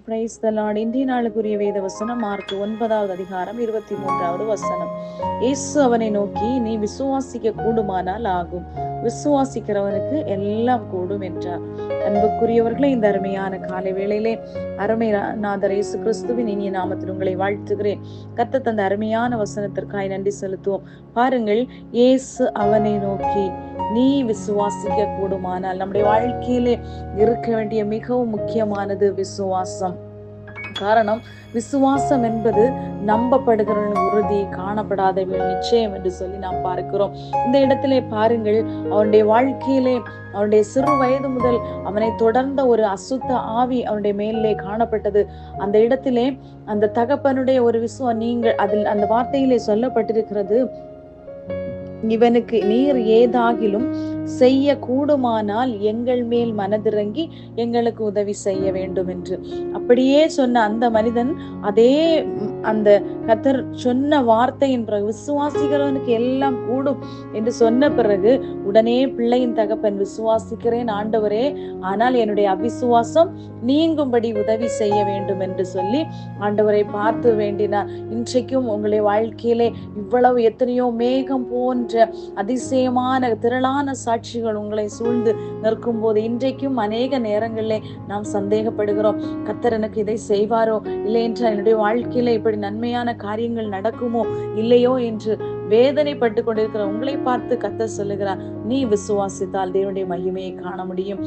Praise the Lord. இன்றைய நாளுக்குரிய வேத வசனம் மார்க் 9வது அதிகாரம் 23வது வசனம். இயேசு அவனை நோக்கி, நீ விசுவாசிக்க கூடுமானால் ஆகும், விசுவாசிக்கிறவனுக்கு எல்லாம் கூடும் என்றார். அன்புக்குரியவர்களே, இந்த அருமையான காலை வேளையிலே அருமை நாதர் இயேசு கிறிஸ்துவின் இனிய நாமத்தில் உங்களை வாழ்த்துகிறேன். கர்த்தர் தந்த அருமையான வசனத்திற்காய் நன்றி செலுத்துவோம். பாருங்கள், இயேசு அவனை நோக்கி நீ விசுவாசிக்க கூடுமானால். நம்முடைய வாழ்க்கையிலே இருக்க வேண்டிய மிகவும் முக்கியமானது விசுவாசம். காரணம், விசுவாசம் என்பது நம்பப்படுகிற உறுதி, காணப்படாத நிச்சயம் என்று சொல்லி நாம் பார்க்கிறோம். இந்த இடத்திலே பாருங்கள், அவனுடைய வாழ்க்கையிலே அவனுடைய சிறு வயது முதல் அவனை தொடர்ந்த ஒரு அசுத்த ஆவி அவனுடைய மேலே காணப்பட்டது. அந்த இடத்திலே அந்த தகப்பனுடைய ஒரு நீங்கள் அதில் அந்த வார்த்தையிலே சொல்லப்பட்டிருக்கிறது, இவனுக்கு நீர் ஏதாகிலும் செய்ய கூடுமானால் எங்கள் மேல் மனதிறங்கி எங்களுக்கு உதவி செய்ய வேண்டும் என்று. அப்படியே சொன்ன அந்த மனிதன் அதே அந்த கர்த்தர் சொன்ன வார்த்தையின் பிறகு, விசுவாசிக்கிறவனுக்கு எல்லாம் கூடும் என்று சொன்ன பிறகு உடனே பிள்ளையின் தகப்பன், விசுவாசிக்கிறேன் ஆண்டவரே, ஆனால் என்னுடைய அவிசுவாசம் நீங்கும்படி உதவி செய்ய வேண்டும் என்று சொல்லி ஆண்டவரை பார்த்து வேண்டினார். இன்றைக்கும் உங்களுடைய வாழ்க்கையிலே இவ்வளவு எத்தனையோ மேகம் போன்ற அதிசயமான திரளான சாட்சிகள் உங்களை சூழ்ந்து நிற்கும் போது, இன்றைக்கும் அநேக நேரங்களிலே நாம் சந்தேகப்படுகிறோம், கர்த்தர் எனக்கு இதை செய்வாரோ, இல்லை என்றால் என்னுடைய வாழ்க்கையில இப்படி நன்மையான காரியங்கள் நடக்குமோ இல்லையோ என்று வேதனைப்பட்டு கொண்டிருக்கிற உங்களை பார்த்து கர்த்தர் சொல்லுகிறார், நீ விசுவாசித்தால் தேவனுடைய மகிமையை காண முடியும்.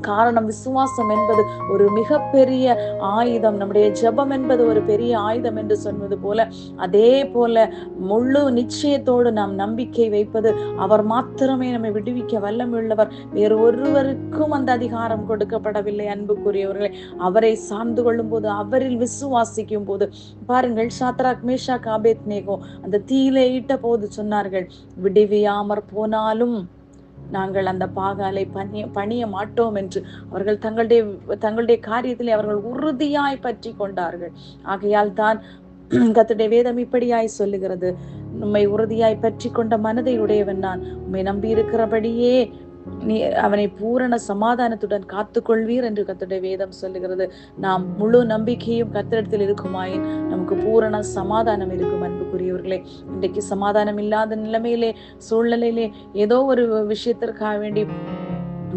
காரணம், விசுவாசம் என்பது ஒரு மிகப்பெரிய ஆயுதம். நம்முடைய ஜெபம் என்பது ஒரு பெரிய ஆயுதம் என்று சொன்னது போல, அதே போல முழு நிச்சயத்தோடு நாம் நம்பிக்கை வைப்பது, அவர் மாத்திரமே நம்மை விடுவிக்க வல்லமையுள்ளவர், வேறு ஒருவருக்கும் அந்த அதிகாரம் கொடுக்கப்படவில்லை. அன்புக்குரியவர்களை, அவரை சார்ந்து கொள்ளும் போது, அவரில் விசுவாசிக்கும் போது, பாருங்கள், சாத்ராக், மேஷாக், ஆபேத்நேகோ அந்த தீயிலே இட்ட போது சொன்னார்கள், விடுவியாமற் போனாலும் நாங்கள் அந்த பாகாலை பணிய மாட்டோம் என்று அவர்கள் தங்களுடைய காரியத்திலே அவர்கள் உறுதியாய் பற்றி கொண்டார்கள். ஆகையால் தான் கர்த்தருடைய வேதம் இப்படியாய் சொல்லுகிறது, உம்மை உறுதியாய் பற்றி கொண்ட மனதை உடையவன் நான், உம்மை நம்பி இருக்கிறபடியே நீ அவனை பூரண சமாதானத்துடன் காத்துக்கொள்வீர் என்று கர்த்தருடைய வேதம் சொல்லுகிறது. நாம் முழு நம்பிக்கையும் கர்த்தரிடத்தில் இருக்குமாயின் நமக்கு பூரண சமாதானம் இருக்கும். அன்புக்குரியவர்களே, இன்றைக்கு சமாதானம் இல்லாத நிலைமையிலே, சூழ்நிலையிலே, ஏதோ ஒரு விஷயத்திற்காக வேண்டி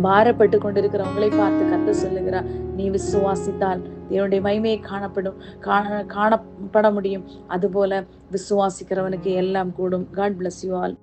பாரப்பட்டு கொண்டிருக்கிறவங்களை பார்த்து கர்த்தர் சொல்லுகிறார், நீ விசுவாசித்தால் தேவனுடைய மகிமையை காணப்பட முடியும். அதுபோல விசுவாசிக்கிறவனுக்கு எல்லாம் கூடும். God bless you all.